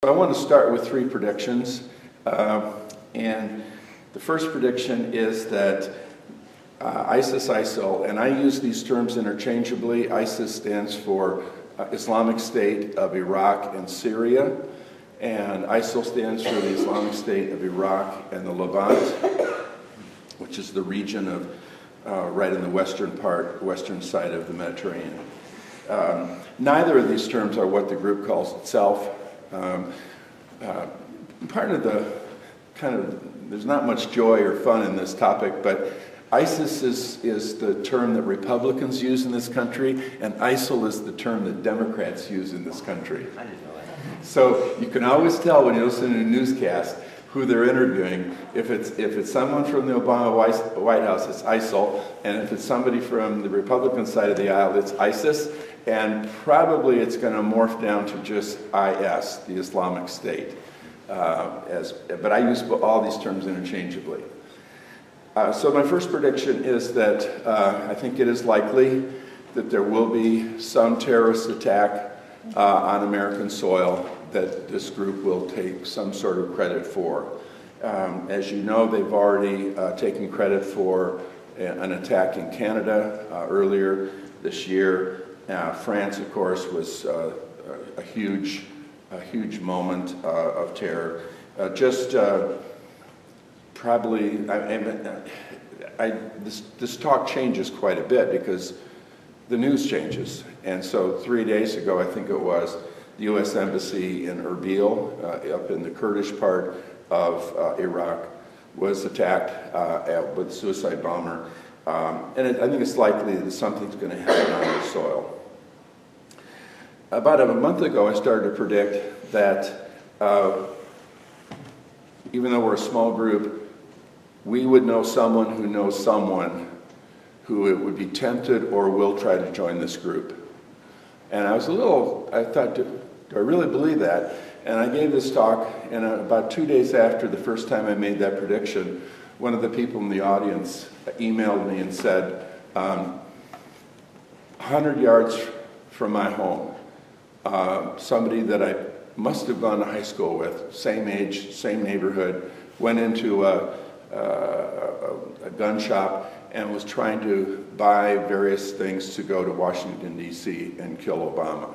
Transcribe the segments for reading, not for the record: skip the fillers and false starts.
I want to start with three predictions, and the first prediction is that ISIL, and I use these terms interchangeably. ISIS stands for Islamic State of Iraq and Syria, and ISIL stands for the Islamic State of Iraq and the Levant, which is the region of right in the western side of the Mediterranean. Neither of these terms are what the group calls itself. Part of there's not much joy or fun in this topic, but ISIS is the term that Republicans use in this country, and ISIL is the term that Democrats use in this country. I didn't know that. So you can always tell when you listen to a newscast who they're interviewing. If it's someone from the Obama White House, it's ISIL, and if it's somebody from the Republican side of the aisle, it's ISIS, and probably it's going to morph down to just IS, the Islamic State. But I use all these terms interchangeably. So my first prediction is that I think it is likely that there will be some terrorist attack on American soil that this group will take some sort of credit for. As you know, they've already taken credit for an attack in Canada earlier this year. France, of course, was a huge moment of terror. This talk changes quite a bit because the news changes. And so 3 days ago, I think it was, the U.S. Embassy in Erbil, up in the Kurdish part of Iraq, was attacked with a suicide bomber. And I think it's likely that something's going to happen on their soil. About a month ago, I started to predict that even though we're a small group, we would know someone who knows someone who it would be tempted or will try to join this group. And I thought, do I really believe that? And I gave this talk, and about 2 days after the first time I made that prediction, one of the people in the audience emailed me and said, 100 yards from my home, somebody that I must have gone to high school with, same age, same neighborhood, went into a gun shop and was trying to buy various things to go to Washington, D.C. and kill Obama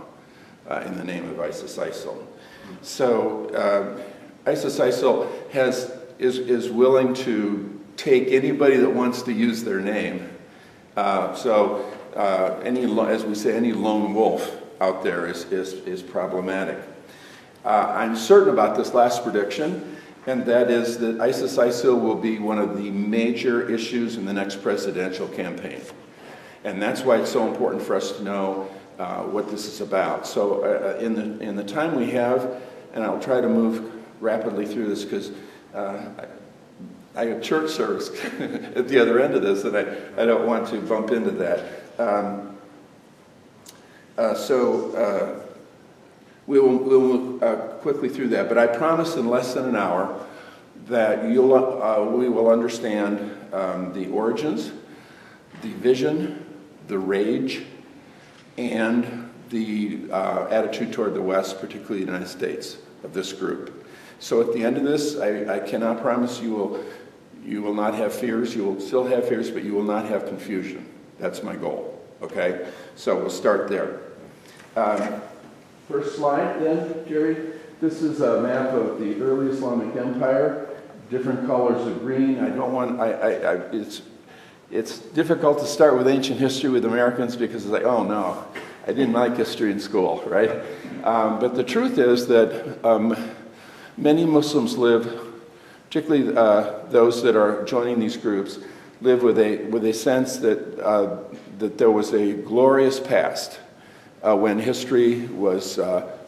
in the name of ISIL. So ISIL is willing to take anybody that wants to use their name. As we say, any lone wolf out there is problematic. I'm certain about this last prediction, and that is that ISIL will be one of the major issues in the next presidential campaign. And that's why it's so important for us to know what this is about. So in the time we have, and I'll try to move rapidly through this because I have church service at the other end of this, and I don't want to bump into that. We will move quickly through that, but I promise in less than an hour that we will understand the origins, the vision, the rage, and the attitude toward the West, particularly the United States, of this group. So at the end of this, I cannot promise you will not have fears. You will still have fears, but you will not have confusion. That's my goal, okay? So we'll start there. First slide then, Jerry. This is a map of the early Islamic Empire, different colors of green. It's difficult to start with ancient history with Americans because it's like, oh no, I didn't like history in school, right? But the truth is that many Muslims live, particularly those that are joining these groups, live with a sense that there was a glorious past when history was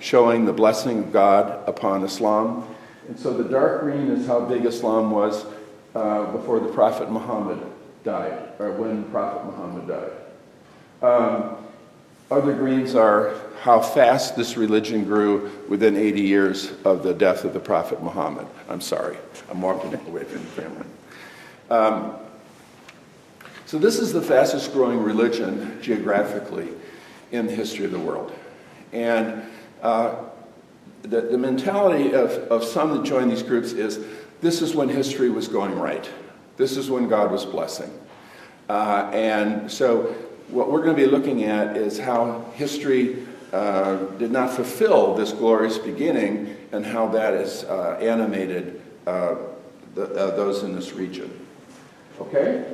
showing the blessing of God upon Islam. And so the dark green is how big Islam was before the Prophet Muhammad died, or when Prophet Muhammad died. Other greens are how fast this religion grew within 80 years of the death of the Prophet Muhammad. I'm sorry, I'm walking away from the camera. So this is the fastest growing religion geographically in the history of the world. And the mentality of some that join these groups is this is when history was going right. This is when God was blessing. And so what we're going to be looking at is how history did not fulfill this glorious beginning and how that has animated those in this region. Okay?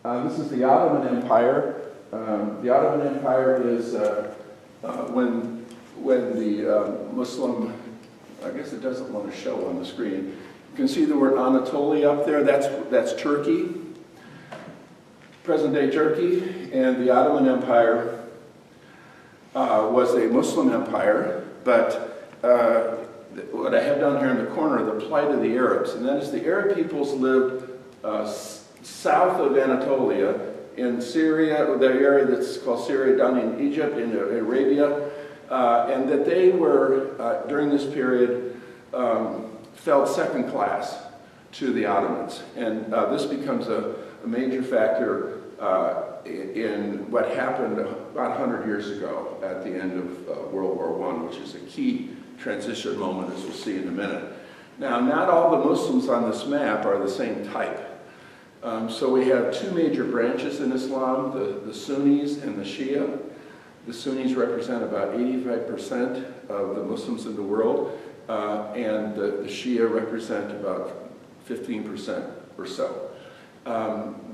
This is the Ottoman Empire. The Ottoman Empire is when the Muslim, I guess it doesn't want to show on the screen. You can see the word Anatolia up there. That's Turkey, present-day Turkey, and the Ottoman Empire was a Muslim empire, but what I have down here in the corner, the plight of the Arabs, and that is the Arab peoples lived south of Anatolia in Syria, the area that's called Syria, down in Egypt, in Arabia, and that they were, during this period, felt second class to the Ottomans. And this becomes a major factor in what happened about 100 years ago at the end of World War I, which is a key transition moment, as we'll see in a minute. Now, not all the Muslims on this map are the same type. So we have two major branches in Islam, the Sunnis and the Shia. The Sunnis represent about 85% of the Muslims in the world, and the Shia represent about 15% or so.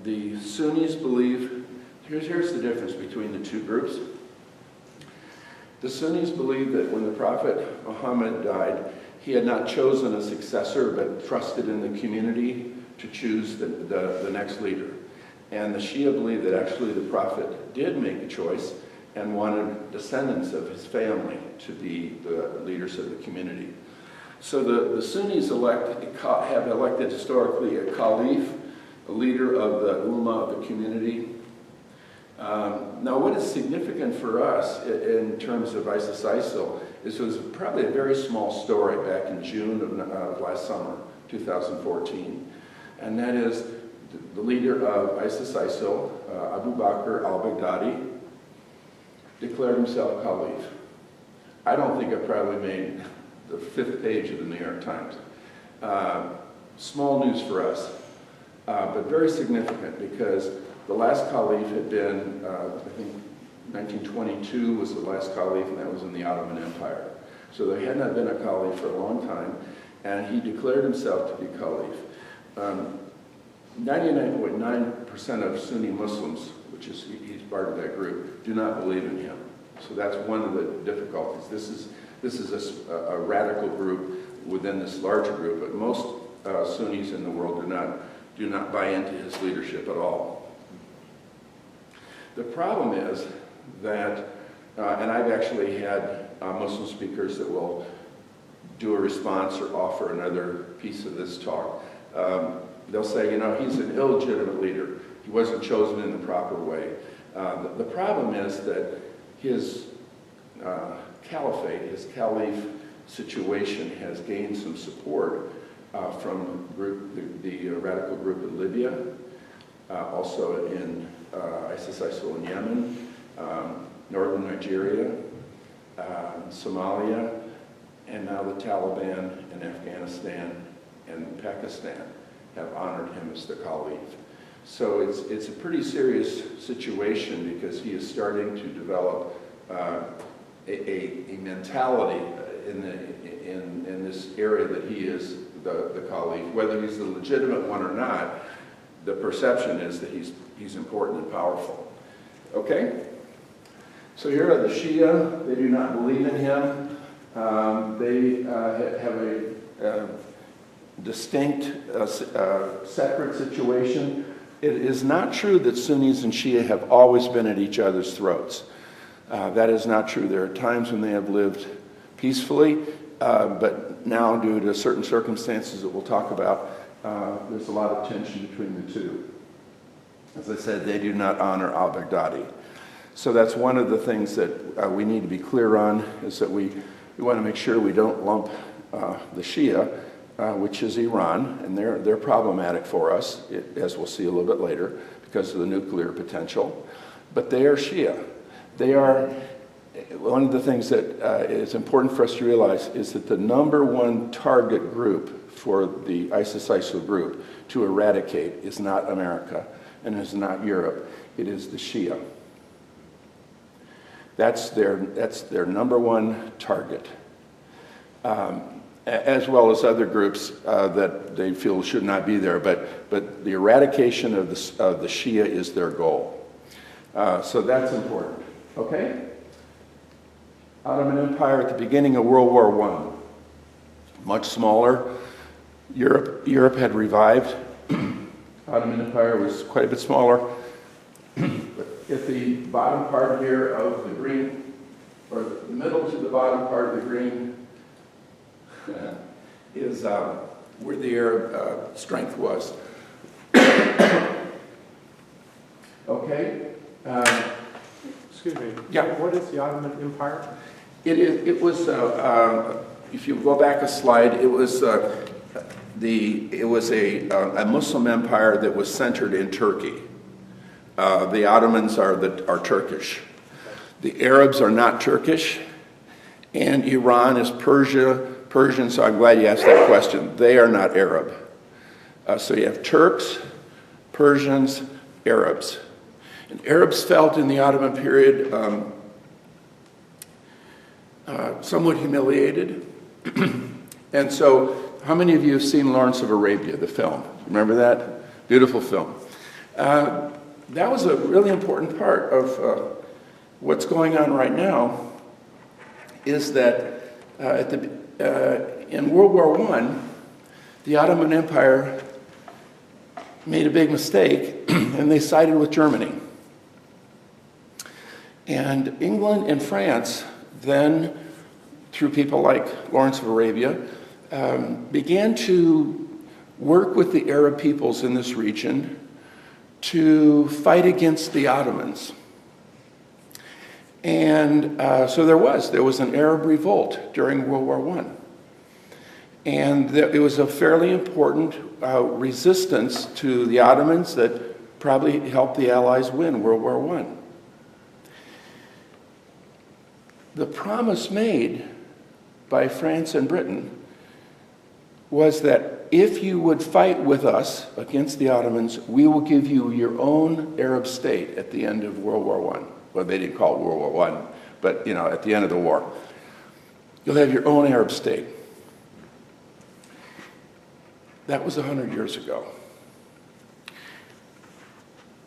The Sunnis believe, here's the difference between the two groups. The Sunnis believe that when the Prophet Muhammad died, he had not chosen a successor, but trusted in the community to choose the next leader. And the Shia believe that actually the Prophet did make a choice and wanted descendants of his family to be the leaders of the community. So the Sunnis have elected historically a caliph, a leader of the ummah, of the community. Now what is significant for us in terms of ISIL is it was probably a very small story back in June of last summer, 2014. And that is the leader of ISIL, Abu Bakr al-Baghdadi, declared himself caliph. I don't think it probably made the 5th page of the New York Times. Small news for us, but very significant because the last caliph had been, I think 1922 was the last caliph, and that was in the Ottoman Empire. So there had not been a caliph for a long time, and he declared himself to be caliph. 99.9% of Sunni Muslims, which is he's part of that group, do not believe in him. So that's one of the difficulties. This is a radical group within this larger group, but most Sunnis in the world do not buy into his leadership at all. The problem is that, and I've actually had Muslim speakers that will do a response or offer another piece of this talk. They'll say, he's an illegitimate leader. He wasn't chosen in the proper way. The problem is that his caliphate, his caliph situation has gained some support from the radical group in Libya, also in ISIL in Yemen, northern Nigeria, Somalia, and now the Taliban in Afghanistan and Pakistan have honored him as the caliph. So it's a pretty serious situation because he is starting to develop a mentality in this area that he is the caliph. Whether he's the legitimate one or not, the perception is that he's important and powerful. Okay? So here are the Shia. They do not believe in him. They have a distinct, separate situation. It is not true that Sunnis and Shia have always been at each other's throats. That is not true. There are times when they have lived peacefully, but now due to certain circumstances that we'll talk about, there's a lot of tension between the two. As I said, they do not honor al-Baghdadi. So that's one of the things that we need to be clear on, is that we want to make sure we don't lump the Shia, which is Iran, and they're problematic for us, as we'll see a little bit later, because of the nuclear potential. But they are Shia. They are one of the things that is important for us to realize is that the number one target group for the ISIS-ISIL group to eradicate is not America and is not Europe. It is the Shia. That's their number one target, as well as other groups that they feel should not be there. But the eradication of the Shia is their goal. So that's important. Okay. Ottoman Empire at the beginning of World War I, much smaller. Europe had revived. Ottoman Empire was quite a bit smaller. But at the bottom part here of the green, or the middle to the bottom part of the green, is where the Arab strength was. Okay. Excuse me. Yeah. What is the Ottoman Empire? It was. If you go back a slide, it was a Muslim empire that was centered in Turkey. The Ottomans are Turkish. The Arabs are not Turkish, and Iran is Persian. So I'm glad you asked that question. They are not Arab. So you have Turks, Persians, Arabs. And Arabs felt in the Ottoman period somewhat humiliated. And so, how many of you have seen Lawrence of Arabia, the film? Remember that? Beautiful film. That was a really important part of what's going on right now, is that in World War I, the Ottoman Empire made a big mistake, and they sided with Germany. And England and France then, through people like Lawrence of Arabia, began to work with the Arab peoples in this region to fight against the Ottomans. And so there was an Arab revolt during World War I. And it was a fairly important resistance to the Ottomans that probably helped the Allies win World War I. The promise made by France and Britain was that if you would fight with us against the Ottomans, we will give you your own Arab state at the end of World War I. Well, they didn't call it World War I, but at the end of the war. You'll have your own Arab state. That was 100 years ago.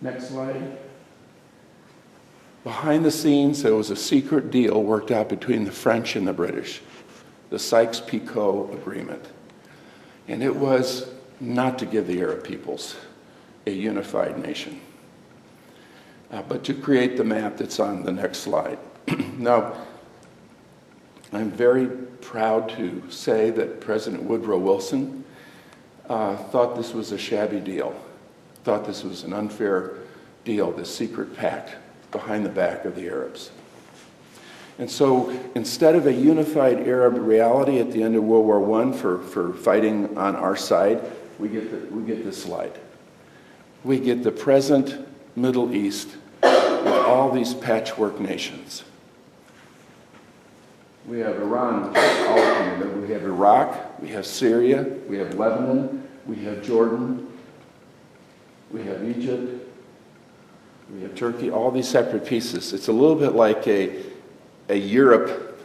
Next slide. Behind the scenes, there was a secret deal worked out between the French and the British, the Sykes-Picot Agreement. And it was not to give the Arab peoples a unified nation, but to create the map that's on the next slide. Now, I'm very proud to say that President Woodrow Wilson thought this was a shabby deal, thought this was an unfair deal, this secret pact behind the back of the Arabs. And so instead of a unified Arab reality at the end of World War I for fighting on our side, we get this slide. We get the present Middle East with all these patchwork nations. We have Iran, we have Iraq, we have Syria, we have Lebanon, we have Jordan, we have Egypt, we have Turkey, all these separate pieces. It's a little bit like a Europe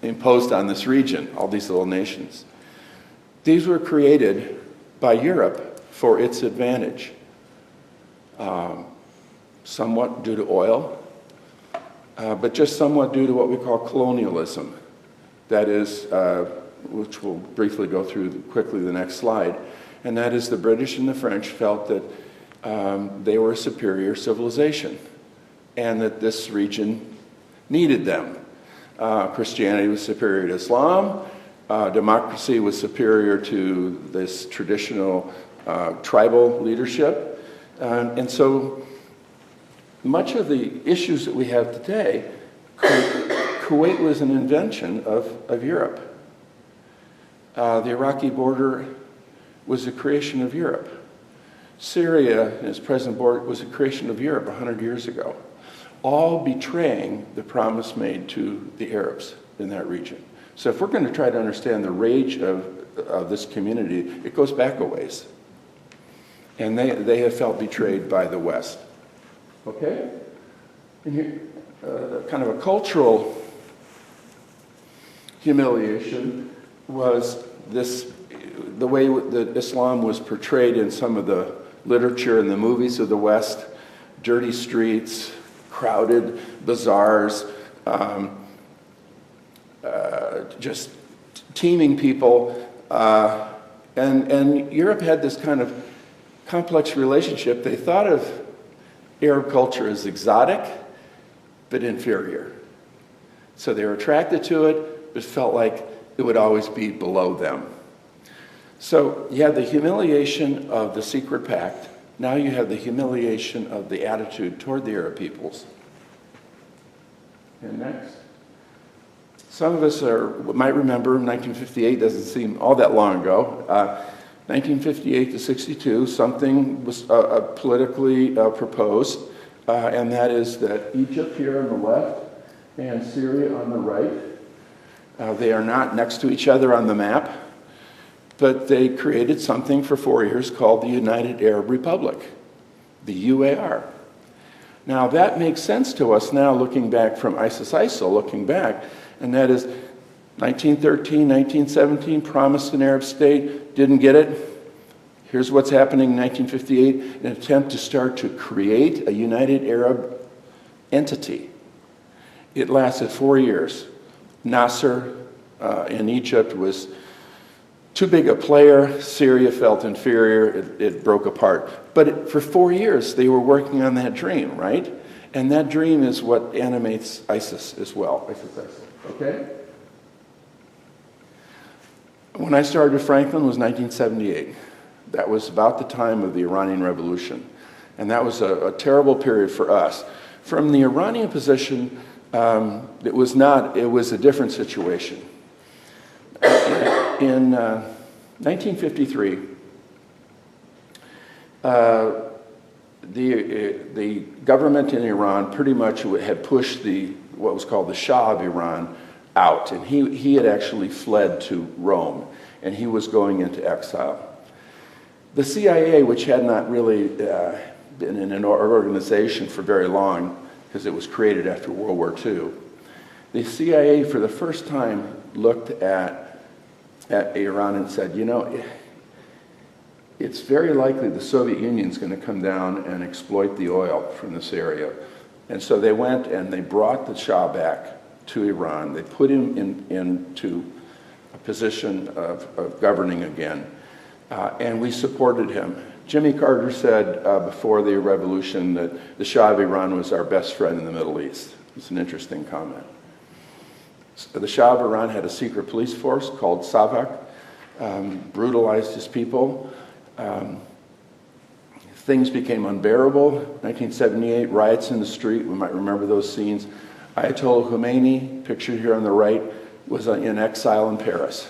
imposed on this region, all these little nations. These were created by Europe for its advantage, somewhat due to oil, but just somewhat due to what we call colonialism. That is, which we'll briefly go through quickly the next slide, and that is the British and the French felt that they were a superior civilization and that this region needed them. Christianity was superior to Islam. Democracy was superior to this traditional tribal leadership. And so much of the issues that we have today, Kuwait was an invention of Europe. The Iraqi border was a creation of Europe. Syria, its present border, was a creation of Europe 100 years ago. all betraying the promise made to the Arabs in that region. So if we're going to try to understand the rage of this community, it goes back a ways. And they have felt betrayed by the West. Okay? And here, kind of a cultural humiliation was the way that Islam was portrayed in some of the literature and the movies of the West. Dirty streets, crowded bazaars, just teeming people. And Europe had this kind of complex relationship. They thought of Arab culture as exotic, but inferior. So they were attracted to it, but felt like it would always be below them. So you have the humiliation of the secret pact. Now you have the humiliation of the attitude toward the Arab peoples. And next. Some of us might remember 1958, doesn't seem all that long ago. 1958 to 62, something was politically proposed, and that is that Egypt here on the left and Syria on the right, they are not next to each other on the map, but they created something for 4 years called the United Arab Republic, the UAR. Now that makes sense to us now looking back from ISIL, looking back, and that is 1913, 1917, promised an Arab state, didn't get it. Here's what's happening in 1958, an attempt to start to create a United Arab entity. It lasted 4 years. Nasser in Egypt was too big a player. Syria felt inferior. It broke apart. But for 4 years, they were working on that dream, right? And that dream is what animates ISIS as well. ISIL, okay? When I started at Franklin was 1978. That was about the time of the Iranian Revolution. And that was a terrible period for us. From the Iranian position, it was a different situation. In 1953, the government in Iran pretty much had pushed what was called the Shah of Iran out, and he had actually fled to Rome, and he was going into exile. The CIA, which had not really been in an organization for very long, because it was created after World War II, the CIA for the first time looked at Iran and said, you know, it's very likely the Soviet Union's going to come down and exploit the oil from this area. And so they went and they brought the Shah back to Iran. They put him into a position of governing again. And we supported him. Jimmy Carter said before the revolution that the Shah of Iran was our best friend in the Middle East. It's an interesting comment. The Shah of Iran had a secret police force called Savak, brutalized his people. Things became unbearable. 1978, riots in the street. We might remember those scenes. Ayatollah Khomeini, pictured here on the right, was in exile in Paris.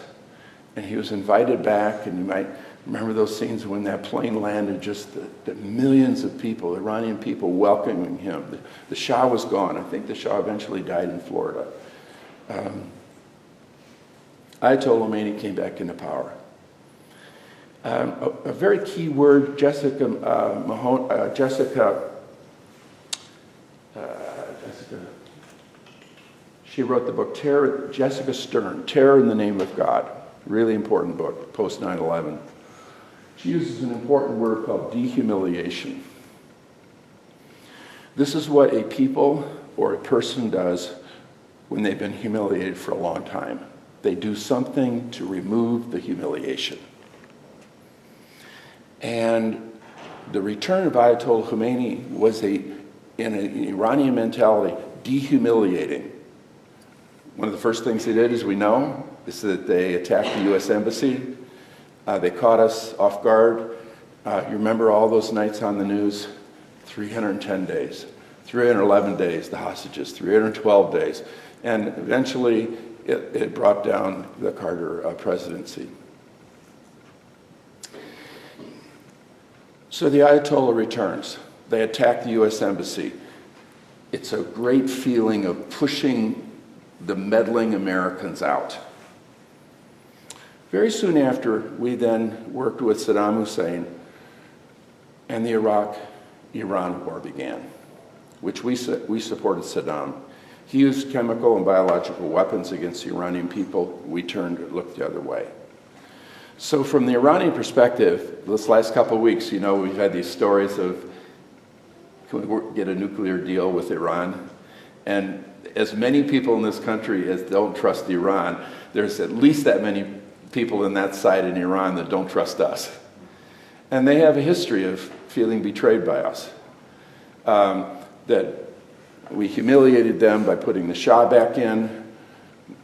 And he was invited back, and you might remember those scenes when that plane landed, just the millions of people, Iranian people welcoming him. The Shah was gone. I think the Shah eventually died in Florida. Ayatollah Khomeini came back into power. A very key word, Jessica, she wrote the book Terror, Jessica Stern, Terror in the Name of God. Really important book, post 9/11. She uses an important word called dehumiliation. This is what a people or a person does when they've been humiliated for a long time. They do something to remove the humiliation. And the return of Ayatollah Khomeini was in an Iranian mentality, dehumiliating. One of the first things they did, as we know, is that they attacked the U.S. Embassy. They caught us off guard. You remember all those nights on the news? 310 days, 311 days, the hostages, 312 days. And eventually, it brought down the Carter presidency. So the Ayatollah returns. They attack the U.S. Embassy. it's a great feeling of pushing the meddling Americans out. Very soon after, we then worked with Saddam Hussein, and the Iraq-Iran war began, which we supported Saddam. He used chemical and biological weapons against the Iranian people. We looked the other way. So from the Iranian perspective, this last couple of weeks, we've had these stories of, can we get a nuclear deal with Iran? And as many people in this country as don't trust Iran, there's at least that many people in that side in Iran that don't trust us. And they have a history of feeling betrayed by us. That we humiliated them by putting the Shah back in.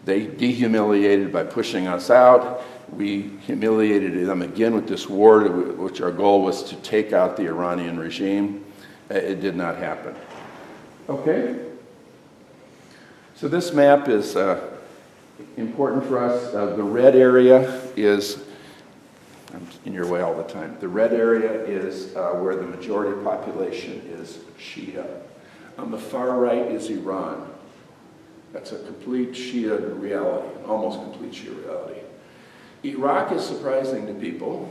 They dehumiliated by pushing us out. We humiliated them again with this war, which our goal was to take out the Iranian regime. It did not happen. Okay? So this map is important for us. The red area is, I'm in your way all the time. The red area is where the majority population is Shia. On the far right is Iran. That's a complete Shia reality, almost complete Shia reality. Iraq is surprising to people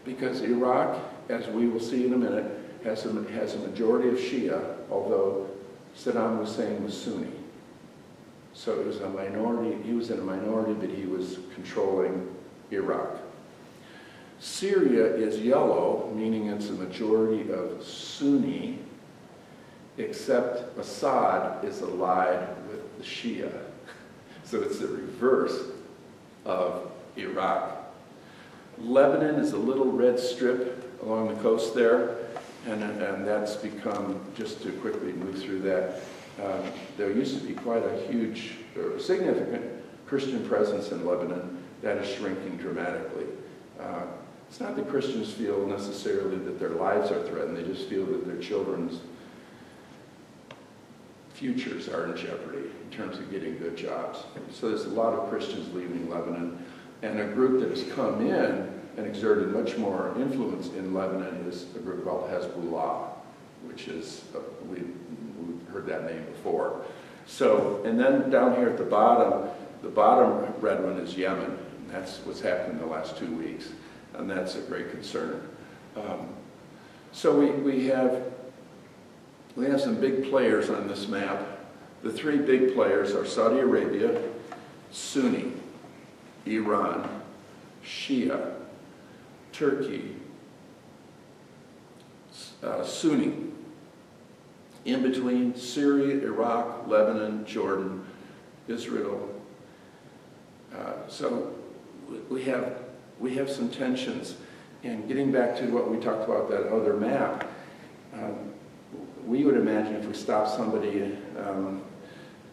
because Iraq, as we will see in a minute, has a majority of Shia, although Saddam Hussein was Sunni. So it was a minority, he was in a minority, but he was controlling Iraq. Syria is yellow, meaning it's a majority of Sunni, except Assad is allied with the Shia. So it's the reverse of Iraq. Lebanon is a little red strip along the coast there, and that's become, just to quickly move through that, there used to be quite a huge, significant Christian presence in Lebanon. That is shrinking dramatically. It's not that Christians feel necessarily that their lives are threatened, they just feel that their children's futures are in jeopardy in terms of getting good jobs. So there's a lot of Christians leaving Lebanon, and a group that has come in and exerted much more influence in Lebanon is a group called Hezbollah, which is, we've heard that name before. So, and then down here at the bottom red one is Yemen. And that's what's happened in the last 2 weeks, and that's a great concern. So we have some big players on this map. The three big players are Saudi Arabia, Sunni, Iran, Shia, Turkey, Sunni. In between, Syria, Iraq, Lebanon, Jordan, Israel. So we have some tensions. And getting back to what we talked about, that other map, we would imagine if we stopped somebody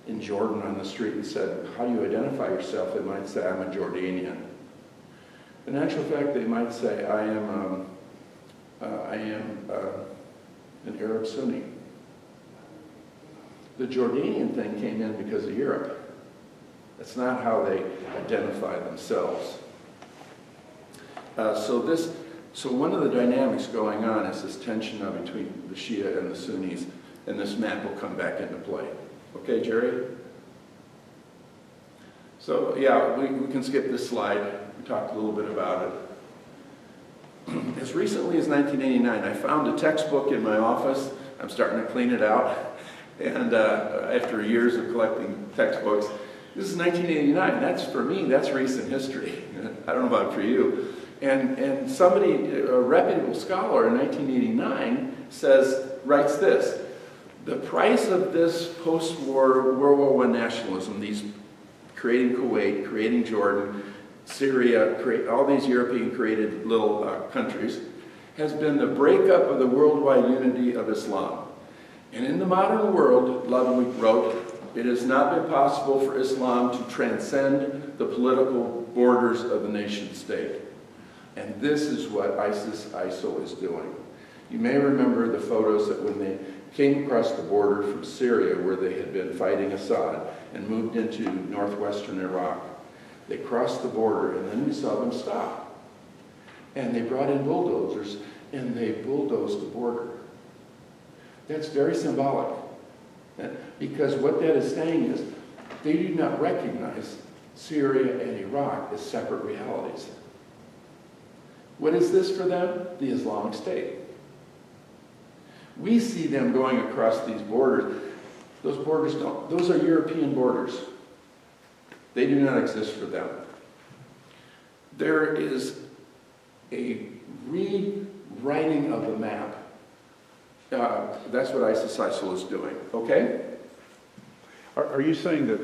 in Jordan on the street and said, how do you identify yourself? They might say, I'm a Jordanian. In actual fact, they might say, I am an Arab Sunni. The Jordanian thing came in because of Europe. That's not how they identify themselves. So one of the dynamics going on is this tension now between the Shia and the Sunnis, and this map will come back into play. Okay, Jerry? So yeah, we can skip this slide. We talked a little bit about it. As recently as 1989, I found a textbook in my office. I'm starting to clean it out. And after years of collecting textbooks, this is 1989. That's, for me, that's recent history. I don't know about for you. And somebody, a reputable scholar in 1989, writes this: the price of this post-war World War I nationalism, these creating Kuwait, creating Jordan, Syria, all these European-created little countries, has been the breakup of the worldwide unity of Islam. And in the modern world, Ludwig wrote, it has not been possible for Islam to transcend the political borders of the nation state. And this is what ISIL is doing. You may remember the photos that when they came across the border from Syria, where they had been fighting Assad, and moved into northwestern Iraq. They crossed the border, and then we saw them stop. And they brought in bulldozers, and they bulldozed the border. That's very symbolic. Because what that is saying is they do not recognize Syria and Iraq as separate realities. What is this for them? The Islamic State. We see them going across these borders. Those borders don't, those are European borders. They do not exist for them. There is a rewriting of the map. That's what ISIS-ISIL is doing, okay? Are you saying that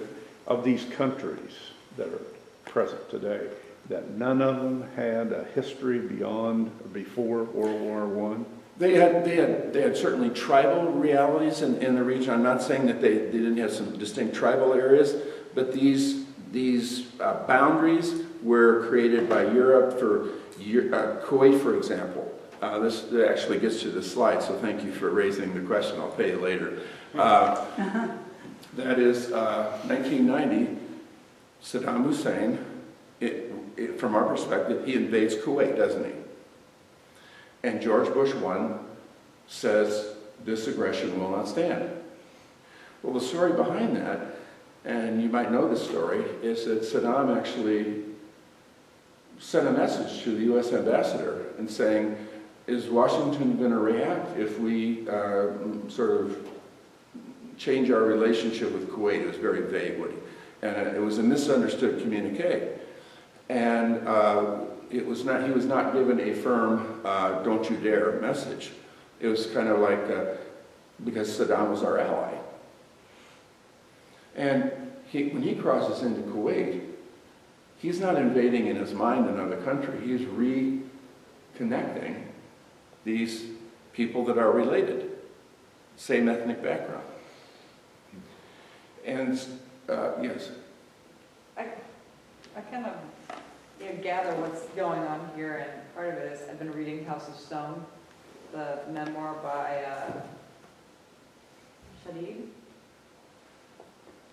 of these countries that are present today, that none of them had a history beyond or before World War I? They had certainly tribal realities in the region. I'm not saying that they didn't have some distinct tribal areas, but these boundaries were created by Europe for Kuwait, for example. This actually gets to the slide, so thank you for raising the question. I'll pay you later. That is 1990, Saddam Hussein, from our perspective, he invades Kuwait, doesn't he? And George Bush I says, this aggression will not stand. Well, the story behind that, and you might know this story, is that Saddam actually sent a message to the U.S. ambassador and saying, is Washington going to react if we sort of change our relationship with Kuwait? It was very vague, and it was a misunderstood communique. And he was not given a firm, don't you dare message. It was kind of like, because Saddam was our ally. And when he crosses into Kuwait, he's not invading in his mind another country. He's reconnecting these people that are related, same ethnic background. And, yes? I kind of gather what's going on here, and part of it is I've been reading House of Stone, the memoir by Shadid.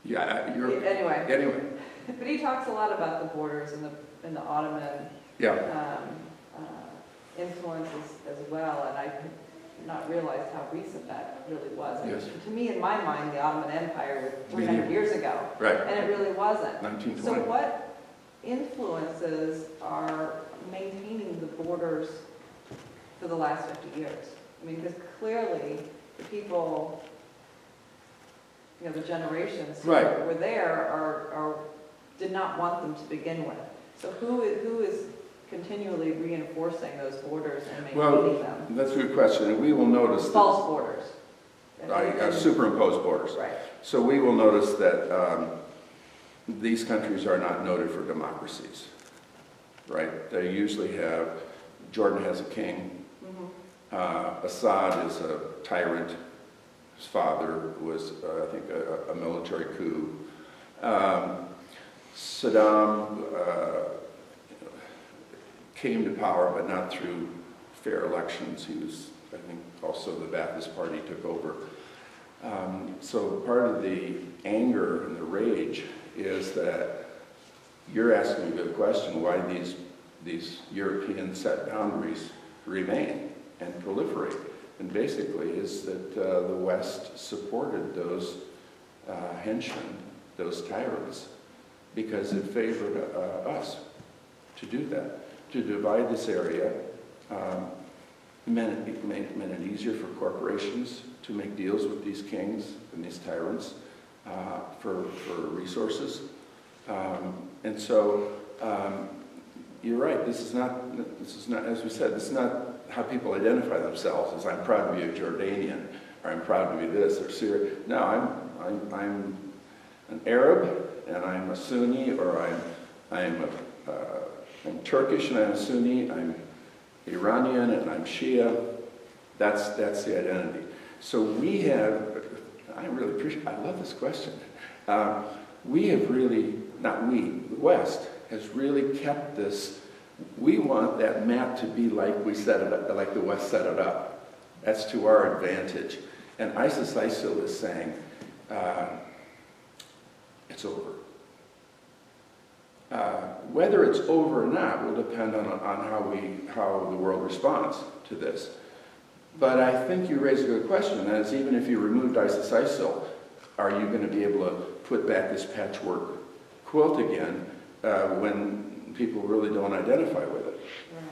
Yeah, Anyway. But he talks a lot about the borders and the Ottoman influences as well, and I did not realize how recent that really was. Yes. To me, in my mind, the Ottoman Empire was 300 years ago, right. And it really wasn't. 1920. So what influences are maintaining the borders for the last 50 years? I mean, because clearly the people, the generations who right. were there did not want them to begin with. So who is continually reinforcing those borders and maintaining them? That's a good question, and we will notice false borders. Superimposed borders. Right. So we will notice that these countries are not noted for democracies, right? They usually have, Jordan has a king, Assad is a tyrant, his father was, I think, a military coup. Saddam came to power, but not through fair elections. He was, I think, also the Ba'athist Party took over. So part of the anger and the rage is that you're asking a good question, why these European set boundaries remain and proliferate. And basically is that the West supported those henchmen, those tyrants, because it favored us to do that, to divide this area. Meant it easier for corporations to make deals with these kings and these tyrants for resources. And so you're right, this is not, as we said, this is not how people identify themselves, as I'm proud to be a Jordanian, or I'm proud to be this, or Syria. No, I'm an Arab, and I'm a Sunni, or I'm Turkish and I'm a Sunni, I'm Iranian and I'm Shia. That's the identity. So we have, I love this question. We have really, the West has really kept this. We want that map to be like we set it up, like the West set it up. That's to our advantage. And ISIS-ISIL is saying, it's over. Whether it's over or not will depend on how the world responds to this. But I think you raise a good question, that is, even if you removed ISIS-ISIL, are you going to be able to put back this patchwork quilt again when people really don't identify with it? Right.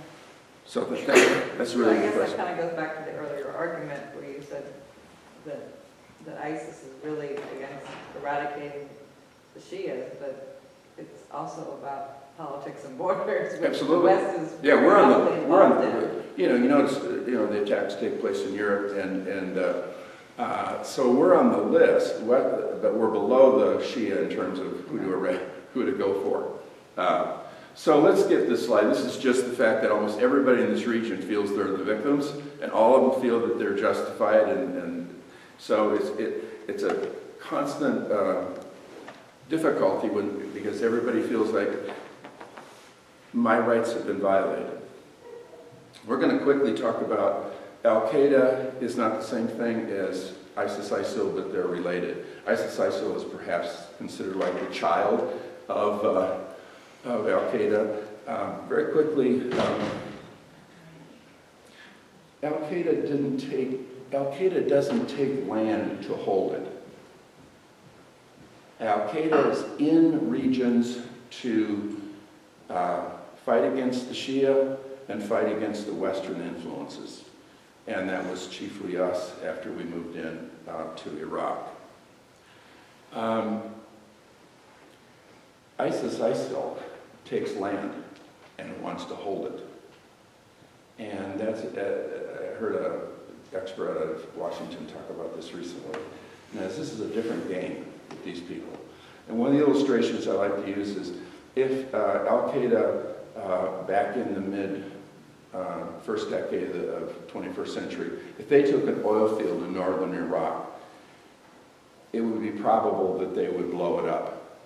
So that's a really I good guess that question. kind of goes back to the earlier argument where you said that ISIS is really against eradicating the Shias, but it's also about politics and borders, which Absolutely. the West is Yeah, we're on heavily the, we're on involved in. the, you notice, the attacks take place in Europe, and so we're on the list, but we're below the Shia in terms of who to go for. So let's get this slide. This is just the fact that almost everybody in this region feels they're the victims, and all of them feel that they're justified, and so it's a constant difficulty because everybody feels like my rights have been violated. We're going to quickly talk about Al-Qaeda is not the same thing as ISIS-ISIL, but they're related. ISIS-ISIL is perhaps considered like the child of Al-Qaeda. Very quickly, Al-Qaeda doesn't take land to hold it. Al-Qaeda is in regions to fight against the Shia and fight against the Western influences. And that was chiefly us after we moved in to Iraq. ISIS-ISIL takes land and wants to hold it. And that's, I heard an expert out of Washington talk about this recently. Now, this is a different game with these people. And one of the illustrations I like to use is if Al-Qaeda back in the first decade of 21st century, if they took an oil field in northern Iraq, it would be probable that they would blow it up,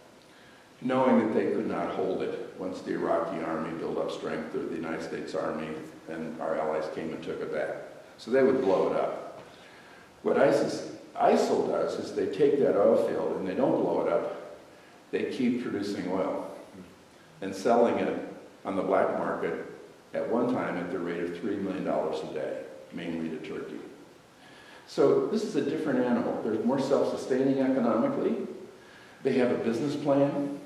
knowing that they could not hold it once the Iraqi army built up strength, or the United States Army and our allies came and took it back. So they would blow it up. What ISIL does is they take that oil field and they don't blow it up, they keep producing oil and selling it on the black market at one time at the rate of $3 million a day, mainly to Turkey. So this is a different animal. They're more self-sustaining economically. They have a business plan.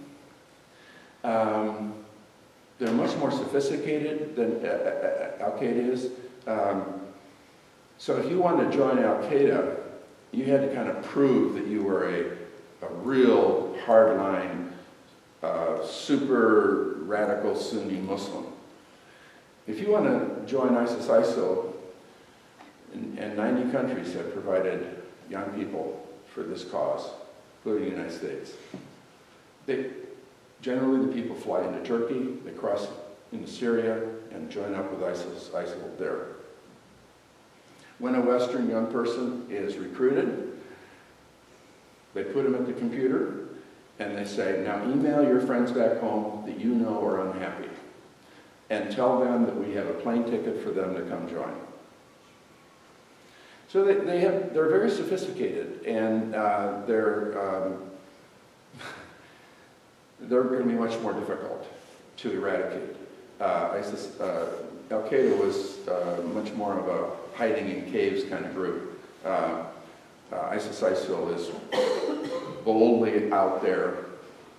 They're much more sophisticated than Al-Qaeda is. So if you wanted to join Al-Qaeda, you had to kind of prove that you were a real hardline, super radical Sunni Muslim. If you want to join ISIS-ISIL, and 90 countries have provided young people for this cause, including the United States. Generally, the people fly into Turkey, they cross into Syria, and join up with ISIL there. When a Western young person is recruited, they put him at the computer, and they say, now email your friends back home that you know are unhappy, and tell them that we have a plane ticket for them to come join. So they're very sophisticated, and they're going to be much more difficult to eradicate. Al-Qaeda was much more of a hiding in caves kind of group. ISIS-ISIL is boldly out there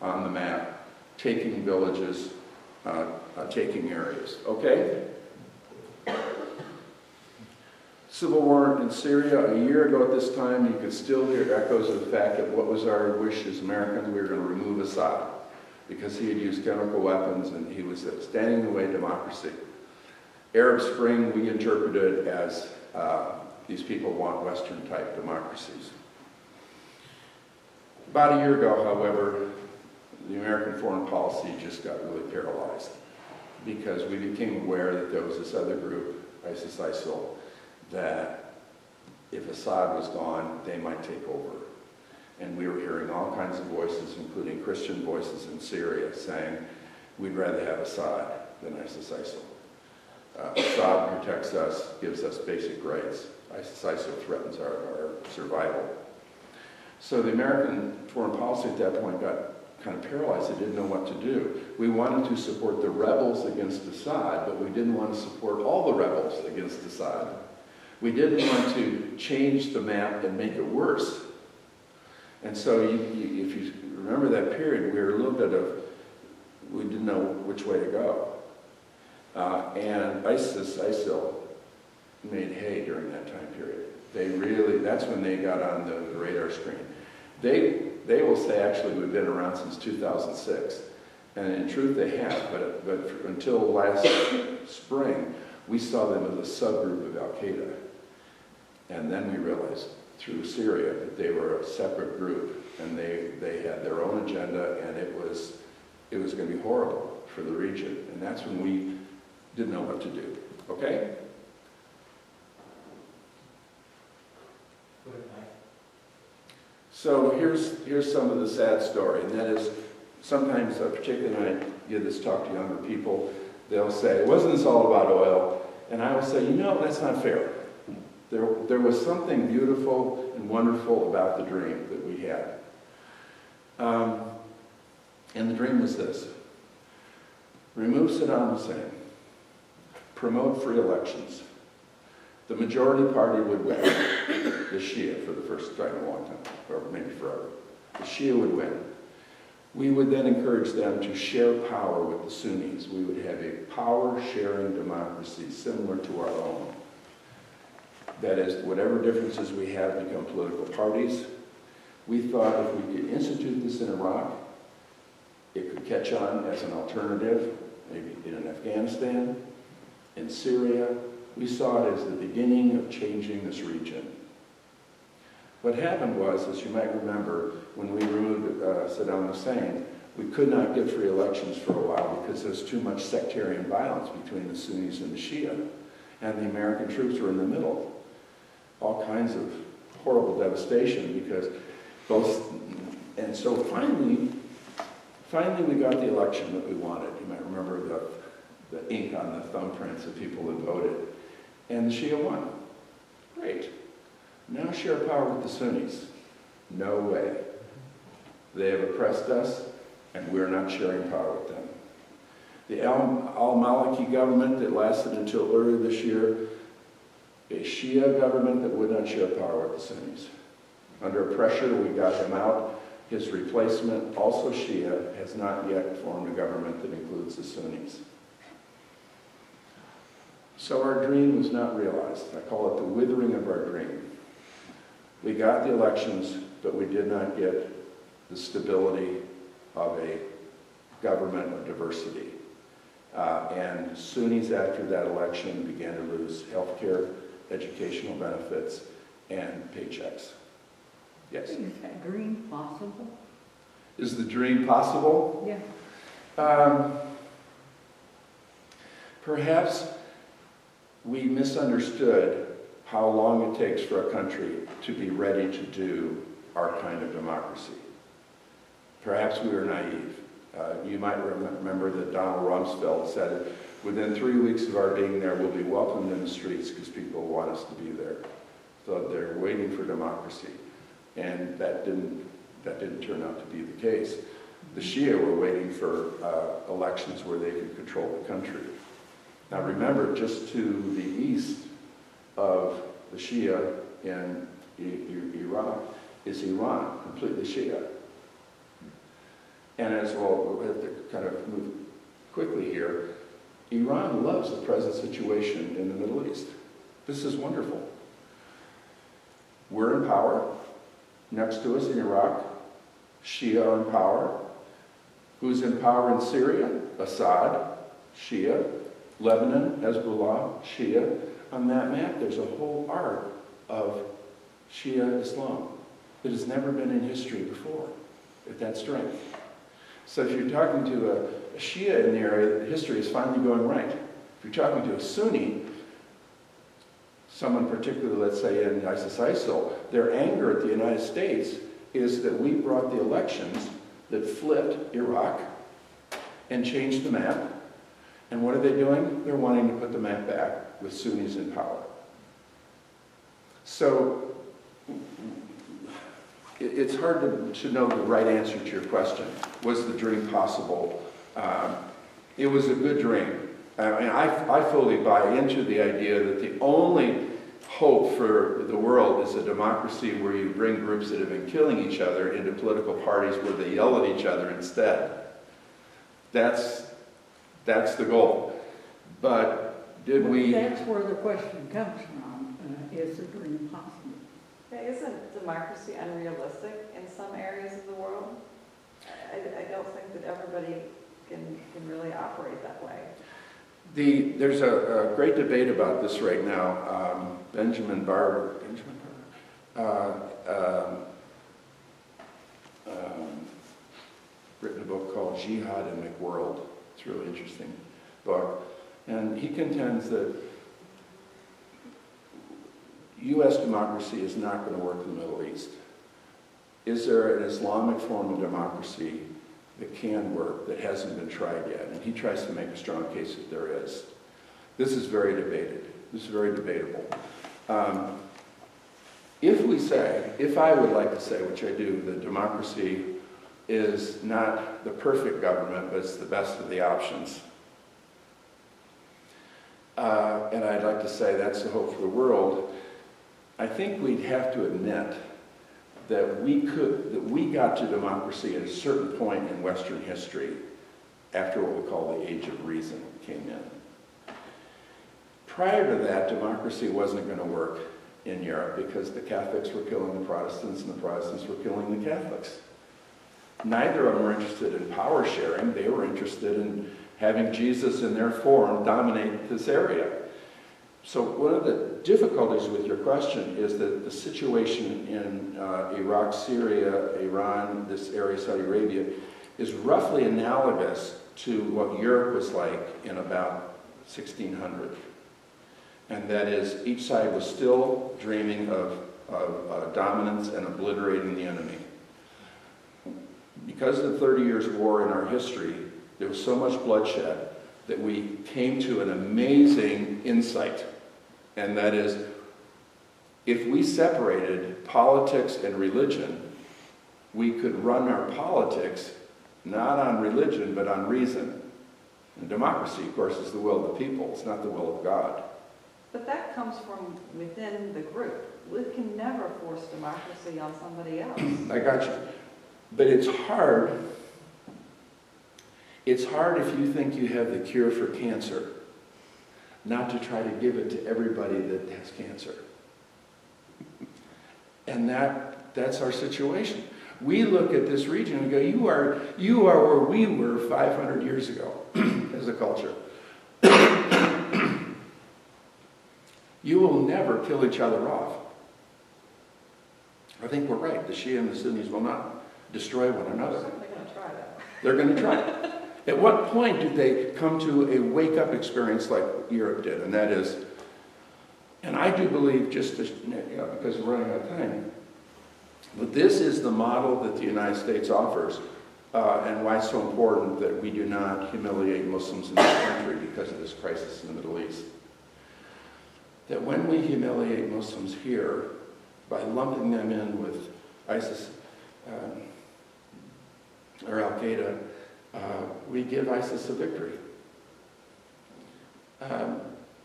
on the map, taking villages, taking areas. Okay? Civil war in Syria, a year ago at this time, you could still hear echoes of the fact that what was our wish as Americans, we were going to remove Assad because he had used chemical weapons and he was standing in the way of democracy. Arab Spring, we interpreted as these people want Western-type democracies. About a year ago, however, the American foreign policy just got really paralyzed because we became aware that there was this other group, ISIS-ISIL, that if Assad was gone, they might take over. And we were hearing all kinds of voices, including Christian voices in Syria, saying, we'd rather have Assad than ISIS-ISIL. Assad protects us, gives us basic rights. ISIS-ISIL threatens our survival. So the American foreign policy at that point got kind of paralyzed. They didn't know what to do. We wanted to support the rebels against Assad, but we didn't want to support all the rebels against Assad. We didn't want to change the map and make it worse. And so if you remember that period, we were a little bit of, we didn't know which way to go. And ISIL made hay during that time period. They really, that's when they got on the radar screen. They will say, actually, we've been around since 2006. And in truth, they have, but until last spring, we saw them as a subgroup of Al-Qaeda. And then we realized through Syria that they were a separate group, and they had their own agenda, and it was going to be horrible for the region. And that's when we didn't know what to do. Okay? So here's some of the sad story, and that is sometimes, particularly when I give this talk to younger people, they'll say, wasn't this all about oil? And I will say, you know, that's not fair. There was something beautiful and wonderful about the dream that we had. And the dream was this: remove Saddam Hussein, promote free elections. The majority party would win, the Shia, for the first time in a long time, or maybe forever. The Shia would win. We would then encourage them to share power with the Sunnis. We would have a power-sharing democracy similar to our own. That is, whatever differences we have become political parties. We thought if we could institute this in Iraq, it could catch on as an alternative, maybe in Afghanistan, in Syria. We saw it as the beginning of changing this region. What happened was, as you might remember, when we removed Saddam Hussein, we could not get free elections for a while because there was too much sectarian violence between the Sunnis and the Shia. And the American troops were in the middle. All kinds of horrible devastation because both, and so finally we got the election that we wanted. You might remember the ink on the thumbprints of people that voted. And the Shia won. Great. Now share power with the Sunnis. No way. They have oppressed us, and we're not sharing power with them. The al-Maliki government that lasted until earlier this year, a Shia government that would not share power with the Sunnis. Under pressure, we got him out. His replacement, also Shia, has not yet formed a government that includes the Sunnis. So our dream was not realized. I call it the withering of our dream. We got the elections, but we did not get the stability of a government of diversity. And Sunnis, after that election, began to lose health care, educational benefits, and paychecks. Yes? Is that dream possible? Is the dream possible? Yeah. Perhaps we misunderstood how long it takes for a country to be ready to do our kind of democracy. Perhaps we were naive. You might remember that Donald Rumsfeld said, within 3 weeks of our being there, we'll be welcomed in the streets because people want us to be there. So they're waiting for democracy. And that didn't turn out to be the case. The Shia were waiting for elections where they could control the country. Now remember, just to the east of the Shia in Iraq is Iran, completely Shia. And as well, we have to kind of move quickly here, Iran loves the present situation in the Middle East. This is wonderful. We're in power. Next to us in Iraq, Shia are in power. Who's in power in Syria? Assad, Shia. Lebanon, Hezbollah, Shia. On that map, there's a whole arc of Shia Islam that has never been in history before at that strength. So if you're talking to a Shia in the area, history is finally going right. If you're talking to a Sunni, someone particularly, let's say in ISIL, their anger at the United States is that we brought the elections that flipped Iraq and changed the map. And what are they doing? They're wanting to put the map back with Sunnis in power. So it's hard to know the right answer to your question. Was the dream possible? It was a good dream. I mean, I fully buy into the idea that the only hope for the world is a democracy where you bring groups that have been killing each other into political parties where they yell at each other instead. That's the goal. But did we... That's where the question comes from, is the dream possible? Isn't democracy unrealistic in some areas of the world? I don't think that everybody can really operate that way. There's a great debate about this right now. Benjamin Barber, written a book called Jihad and McWorld. It's a really interesting book. And he contends that U.S. democracy is not going to work in the Middle East. Is there an Islamic form of democracy that can work, that hasn't been tried yet? And he tries to make a strong case that there is. This is very debated. This is very debatable. If I would like to say, which I do, that democracy is not the perfect government, but it's the best of the options. And I'd like to say that's the hope for the world. I think we'd have to admit that we got to democracy at a certain point in Western history after what we call the Age of Reason came in. Prior to that, democracy wasn't going to work in Europe because the Catholics were killing the Protestants and the Protestants were killing the Catholics. Neither of them were interested in power sharing. They were interested in having Jesus in their form dominate this area. So one of the difficulties with your question is that the situation in Iraq, Syria, Iran, this area, Saudi Arabia, is roughly analogous to what Europe was like in about 1600. And that is, each side was still dreaming of dominance and obliterating the enemy. Because of the 30 Years' War in our history, there was so much bloodshed that we came to an amazing insight. And that is, if we separated politics and religion, we could run our politics not on religion, but on reason. And democracy, of course, is the will of the people. It's not the will of God. But that comes from within the group. We can never force democracy on somebody else. I got you. But it's hard. It's hard if you think you have the cure for cancer, not to try to give it to everybody that has cancer. And that's our situation. We look at this region and go, you are where we were 500 years ago as a culture. You will never kill each other off. I think we're right. The Shia and the Sunnis will not destroy one another. They're going to try that. They're going to try it. At what point do they come to a wake-up experience like Europe did? And that is, and I do believe, just to, because we're running out of time, but this is the model that the United States offers, and why it's so important that we do not humiliate Muslims in this country because of this crisis in the Middle East. That when we humiliate Muslims here, by lumping them in with ISIS or Al-Qaeda, we give ISIS a victory.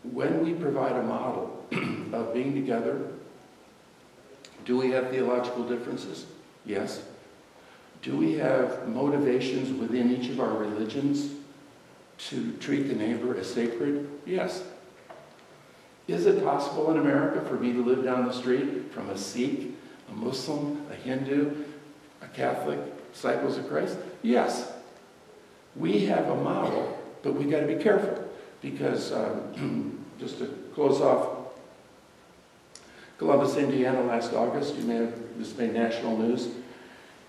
When we provide a model of being together, do we have theological differences? Yes. Do we have motivations within each of our religions to treat the neighbor as sacred? Yes. Is it possible in America for me to live down the street from a Sikh, a Muslim, a Hindu, a Catholic, disciples of Christ? Yes. We have a model, but we got to be careful because, just to close off, Columbus, Indiana, last August, this made national news.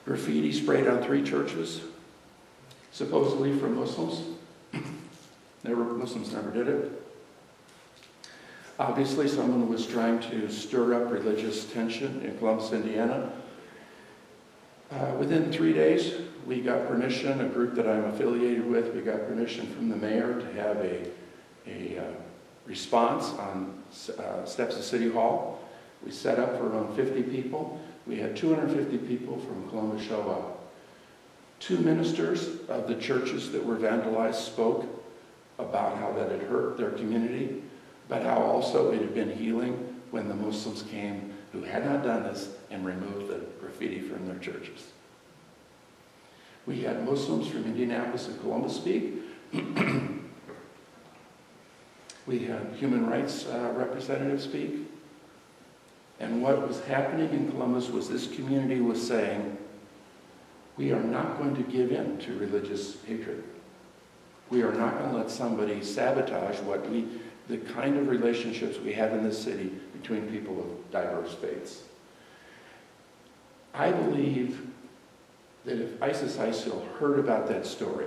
Graffiti sprayed on 3 churches, supposedly from Muslims. Muslims never did it. Obviously, someone was trying to stir up religious tension in Columbus, Indiana. Within 3 days, we got permission, a group that I'm affiliated with, we got permission from the mayor to have a response on steps of City Hall. We set up for around 50 people. We had 250 people from Columbus show up. 2 ministers of the churches that were vandalized spoke about how that had hurt their community, but how also it had been healing when the Muslims came who had not done this and removed the graffiti from their churches. We had Muslims from Indianapolis and Columbus speak. We had human rights representatives speak. And what was happening in Columbus was this community was saying, we are not going to give in to religious hatred. We are not going to let somebody sabotage the kind of relationships we have in this city between people of diverse faiths. I believe that if ISIS-ISIL heard about that story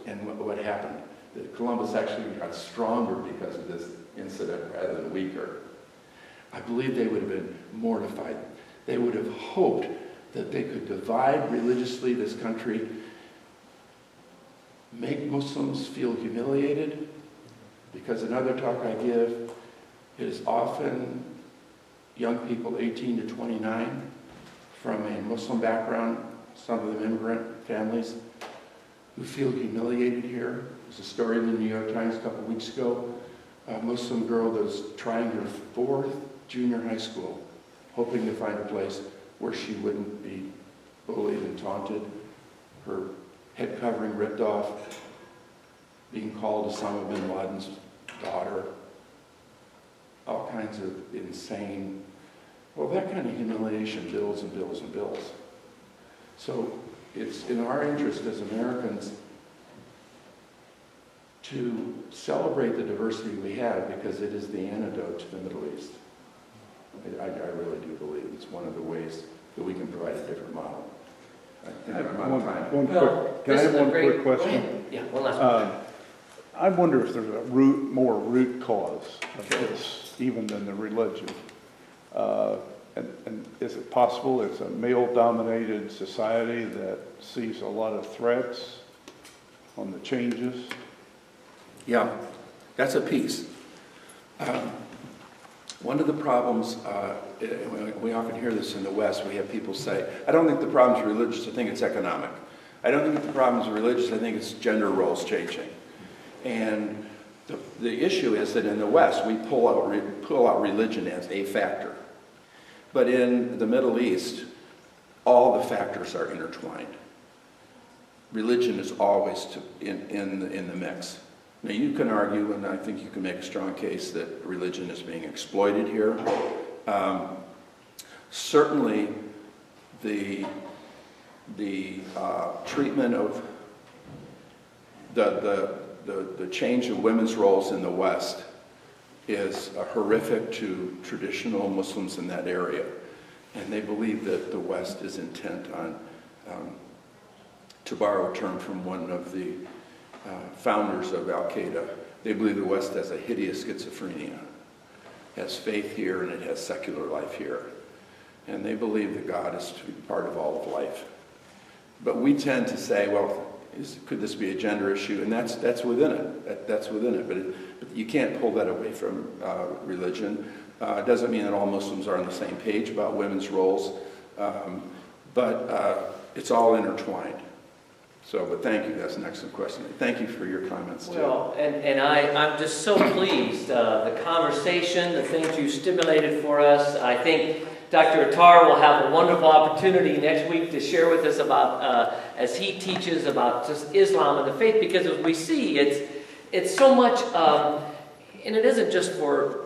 and what happened, that Columbus actually got stronger because of this incident rather than weaker, I believe they would have been mortified. They would have hoped that they could divide religiously this country, make Muslims feel humiliated, because another talk I give is often young people 18 to 29 from a Muslim background, some of them immigrant families, who feel humiliated here. There's a story in the New York Times a couple weeks ago, a Muslim girl that was trying her 4th junior high school, hoping to find a place where she wouldn't be bullied and taunted, her head covering ripped off, being called Osama bin Laden's daughter, all kinds of insane, well, that kind of humiliation builds and builds and builds. So it's in our interest as Americans to celebrate the diversity we have, because it is the antidote to the Middle East. I really do believe it's one of the ways that we can provide a different model. I think I'm out of time. Can I have one quick question? Yeah, one last one. I wonder if there's a more root cause of this, even than the religion. And is it possible it's a male-dominated society that sees a lot of threats on the changes? Yeah, that's a piece. One of the problems, we often hear this in the West, we have people say, I don't think the problem is religious, I think it's economic. I don't think the problem is religious, I think it's gender roles changing. And the issue is that in the West, we pull out religion as a factor. But in the Middle East, all the factors are intertwined. Religion is always in the mix. Now you can argue, and I think you can make a strong case, that religion is being exploited here. Certainly, the treatment of the change of women's roles in the West is horrific to traditional Muslims in that area. And they believe that the West is intent on, to borrow a term from one of the founders of Al-Qaeda, they believe the West has a hideous schizophrenia. It has faith here and it has secular life here. And they believe that God is to be part of all of life. But we tend to say, well, could this be a gender issue? And that's within it. That's within it. But you can't pull that away from religion. It doesn't mean that all Muslims are on the same page about women's roles. But it's all intertwined. So, but thank you. That's an excellent question. Thank you for your comments, too. Well, and I'm just so pleased. The conversation, the things you stimulated for us. I think Dr. Attar will have a wonderful opportunity next week to share with us about, as he teaches about just Islam and the faith, because as we see, it's so much, and it isn't just for,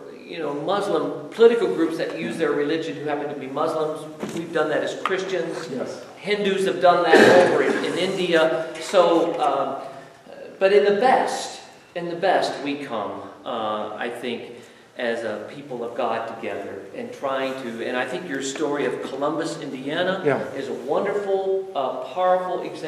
Muslim political groups that use their religion who happen to be Muslims. We've done that as Christians. Yes. Hindus have done that over in India. So, but in the best we come, I think, as a people of God together and trying to, and I think your story of Columbus, Indiana is a wonderful, powerful example.